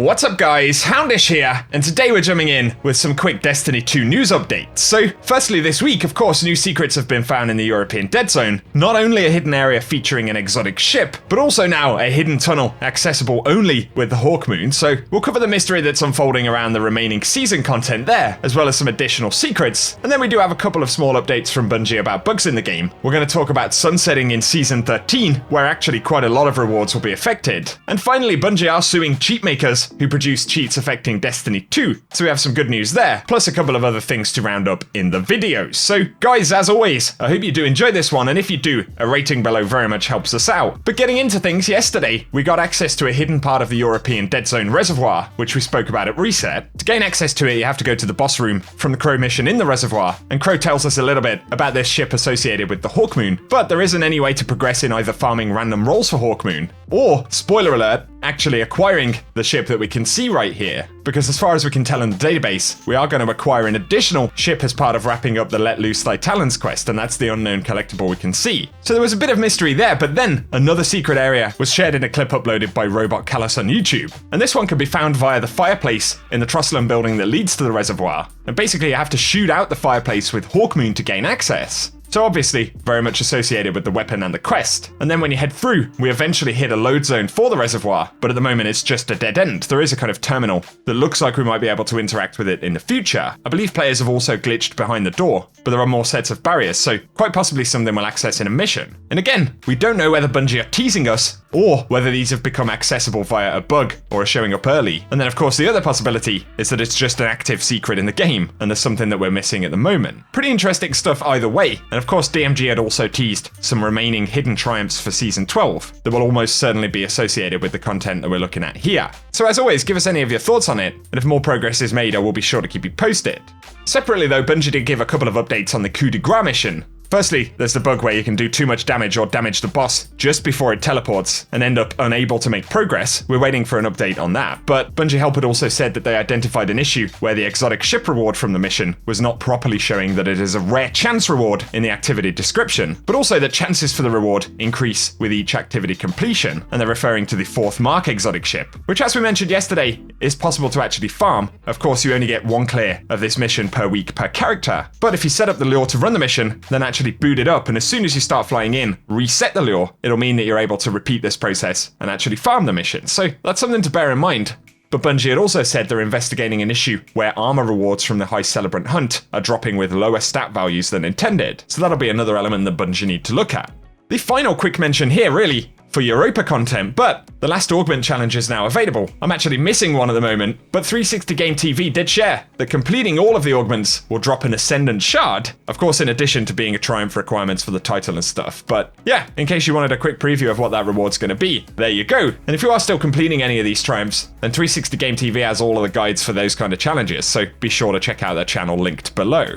What's up guys, Houndish here, and today we're jumping in with some quick Destiny 2 news updates. So, firstly this week, of course, new secrets have been found in the European Dead Zone. Not only a hidden area featuring an exotic ship, but also now a hidden tunnel accessible only with the Hawkmoon. So, we'll cover the mystery that's unfolding around the remaining season content there, as well as some additional secrets. And then we do have a couple of small updates from Bungie about bugs in the game. We're going to talk about sunsetting in Season 13, where actually quite a lot of rewards will be affected. And finally, Bungie are suing cheat makers who produce cheats affecting Destiny 2, so we have some good news there, plus a couple of other things to round up in the videos. So guys, as always, I hope you do enjoy this one, and if you do, a rating below very much helps us out. But getting into things, yesterday, we got access to a hidden part of the European Dead Zone reservoir, which we spoke about at Reset. To gain access to it, you have to go to the boss room from the Crow mission in the reservoir, and Crow tells us a little bit about this ship associated with the Hawkmoon, but there isn't any way to progress in either farming random rolls for Hawkmoon, or, spoiler alert, actually acquiring the ship that we can see right here. Because as far as we can tell in the database, we are going to acquire an additional ship as part of wrapping up the Let Loose Thy Talons quest, and that's the unknown collectible we can see. So there was a bit of mystery there, but then another secret area was shared in a clip uploaded by Robot Callus on YouTube. And this one can be found via the fireplace in the Trostland building that leads to the reservoir. And basically you have to shoot out the fireplace with Hawkmoon to gain access. So obviously, very much associated with the weapon and the quest. And then when you head through, we eventually hit a load zone for the reservoir, but at the moment it's just a dead end. There is a kind of terminal that looks like we might be able to interact with it in the future. I believe players have also glitched behind the door, but there are more sets of barriers, so quite possibly something we'll access in a mission. And again, we don't know whether Bungie are teasing us, or whether these have become accessible via a bug or are showing up early. And then of course the other possibility is that it's just an active secret in the game, and there's something that we're missing at the moment. Pretty interesting stuff either way, and of course DMG had also teased some remaining hidden triumphs for Season 12 that will almost certainly be associated with the content that we're looking at here. So as always, give us any of your thoughts on it, and if more progress is made I will be sure to keep you posted. Separately though, Bungie did give a couple of updates on the Coup de Grace mission. Firstly, there's the bug where you can do too much damage or damage the boss just before it teleports and end up unable to make progress. We're waiting for an update on that, but Bungie Help had also said that they identified an issue where the exotic ship reward from the mission was not properly showing that it is a rare chance reward in the activity description, but also that chances for the reward increase with each activity completion, and they're referring to the 4th Mark exotic ship, which as we mentioned yesterday, is possible to actually farm. Of course, you only get one clear of this mission per week per character, but if you set up the lure to run the mission, then actually boot it up, and as soon as you start flying in, reset the lure, it'll mean that you're able to repeat this process and actually farm the mission. So that's something to bear in mind. But Bungie had also said they're investigating an issue where armor rewards from the High Celebrant Hunt are dropping with lower stat values than intended. So that'll be another element that Bungie need to look at. The final quick mention here really for Europa content, but the last augment challenge is now available. I'm actually missing one at the moment, but 360 Game TV did share that completing all of the augments will drop an Ascendant Shard, of course in addition to being a triumph requirements for the title and stuff. But yeah, in case you wanted a quick preview of what that reward's going to be, there you go. And if you are still completing any of these triumphs, then 360 Game TV has all of the guides for those kind of challenges, so be sure to check out their channel linked below.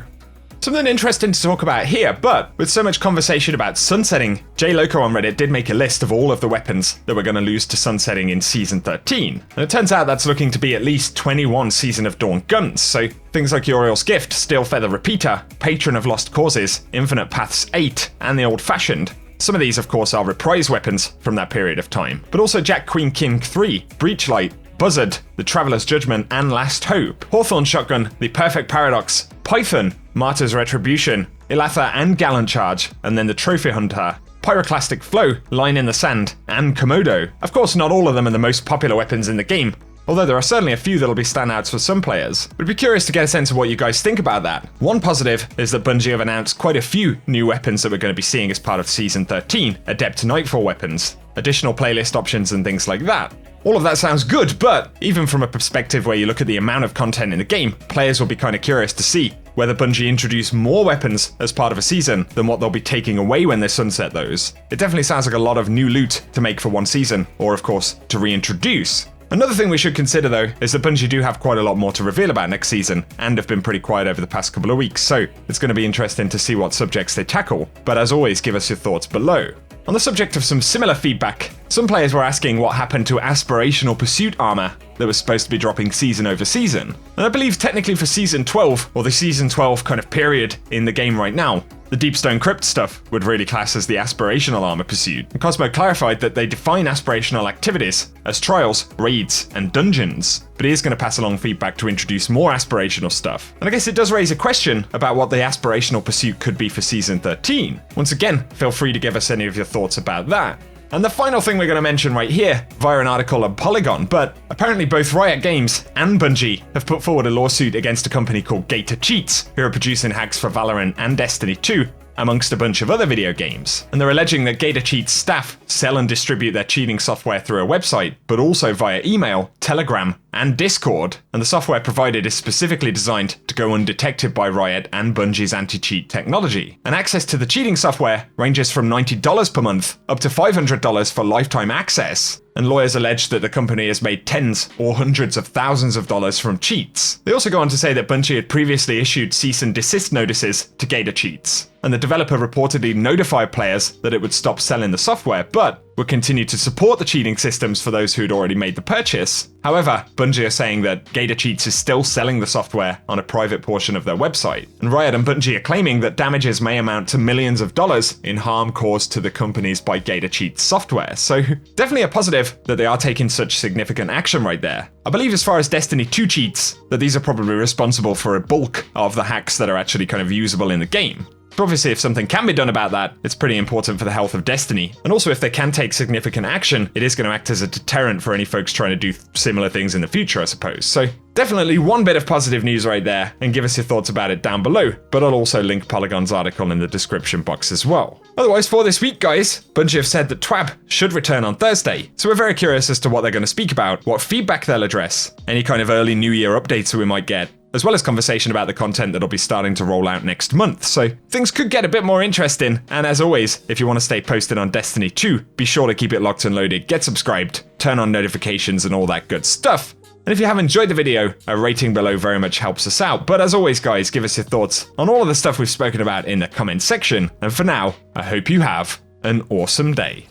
Something interesting to talk about here, but with so much conversation about sunsetting, J Loco on Reddit did make a list of all of the weapons that we're going to lose to sunsetting in Season 13. And it turns out that's looking to be at least 21 Season of Dawn guns, so things like Uriel's Gift, Steel Feather Repeater, Patron of Lost Causes, Infinite Paths 8, and the Old Fashioned. Some of these of course are reprise weapons from that period of time, but also Jack Queen King 3, Breachlight, Buzzard, the Traveler's Judgment, and Last Hope, Hawthorne Shotgun, the Perfect Paradox, Python, Martyr's Retribution, Ilatha and Gallant Charge, and then the Trophy Hunter, Pyroclastic Flow, Line in the Sand, and Komodo. Of course, not all of them are the most popular weapons in the game, although there are certainly a few that'll be standouts for some players. We'd be curious to get a sense of what you guys think about that. One positive is that Bungie have announced quite a few new weapons that we're going to be seeing as part of Season 13, Adept Nightfall weapons, additional playlist options and things like that. All of that sounds good, but even from a perspective where you look at the amount of content in the game, players will be kind of curious to see whether Bungie introduce more weapons as part of a season than what they'll be taking away when they sunset those. It definitely sounds like a lot of new loot to make for one season, or of course, to reintroduce. Another thing we should consider though, is that Bungie do have quite a lot more to reveal about next season, and have been pretty quiet over the past couple of weeks, so it's going to be interesting to see what subjects they tackle. But as always, give us your thoughts below. On the subject of some similar feedback, some players were asking what happened to Aspirational Pursuit armor that was supposed to be dropping season over season. And I believe technically for Season 12, or the Season 12 kind of period in the game right now, The Deepstone Crypt stuff would really class as the aspirational armor pursuit, and Cosmo clarified that they define aspirational activities as trials, raids, and dungeons, but he is going to pass along feedback to introduce more aspirational stuff. And I guess it does raise a question about what the aspirational pursuit could be for Season 13. Once again, feel free to give us any of your thoughts about that. And the final thing we're going to mention right here, via an article on Polygon, but apparently both Riot Games and Bungie have put forward a lawsuit against a company called Gator Cheats, who are producing hacks for Valorant and Destiny 2, amongst a bunch of other video games. And they're alleging that Gator Cheats staff sell and distribute their cheating software through a website, but also via email, Telegram, and Discord, and the software provided is specifically designed to go undetected by Riot and Bungie's anti-cheat technology. And access to the cheating software ranges from $90 per month up to $500 for lifetime access. And lawyers allege that the company has made tens or hundreds of thousands of dollars from cheats. They also go on to say that Bungie had previously issued cease and desist notices to Gator Cheats, and the developer reportedly notified players that it would stop selling the software, but would continue to support the cheating systems for those who had already made the purchase. However, Bungie are saying that Gator Cheats is still selling the software on a private portion of their website, and Riot and Bungie are claiming that damages may amount to millions of dollars in harm caused to the companies by Gator Cheats software. So definitely a positive that they are taking such significant action right there. I believe as far as Destiny 2 cheats, that these are probably responsible for a bulk of the hacks that are actually kind of usable in the game. But obviously, if something can be done about that, it's pretty important for the health of Destiny. And also, if they can take significant action, it is going to act as a deterrent for any folks trying to do similar things in the future, I suppose. So definitely one bit of positive news right there, and give us your thoughts about it down below. But I'll also link Polygon's article in the description box as well. Otherwise, for this week, guys, Bungie have said that TWAB should return on Thursday. So we're very curious as to what they're going to speak about, what feedback they'll address, any kind of early New Year updates that we might get, as well as conversation about the content that'll be starting to roll out next month. So things could get a bit more interesting. And as always, if you want to stay posted on Destiny 2, be sure to keep it locked and loaded, get subscribed, turn on notifications and all that good stuff. And if you have enjoyed the video, a rating below very much helps us out. But as always, guys, give us your thoughts on all of the stuff we've spoken about in the comment section. And for now, I hope you have an awesome day.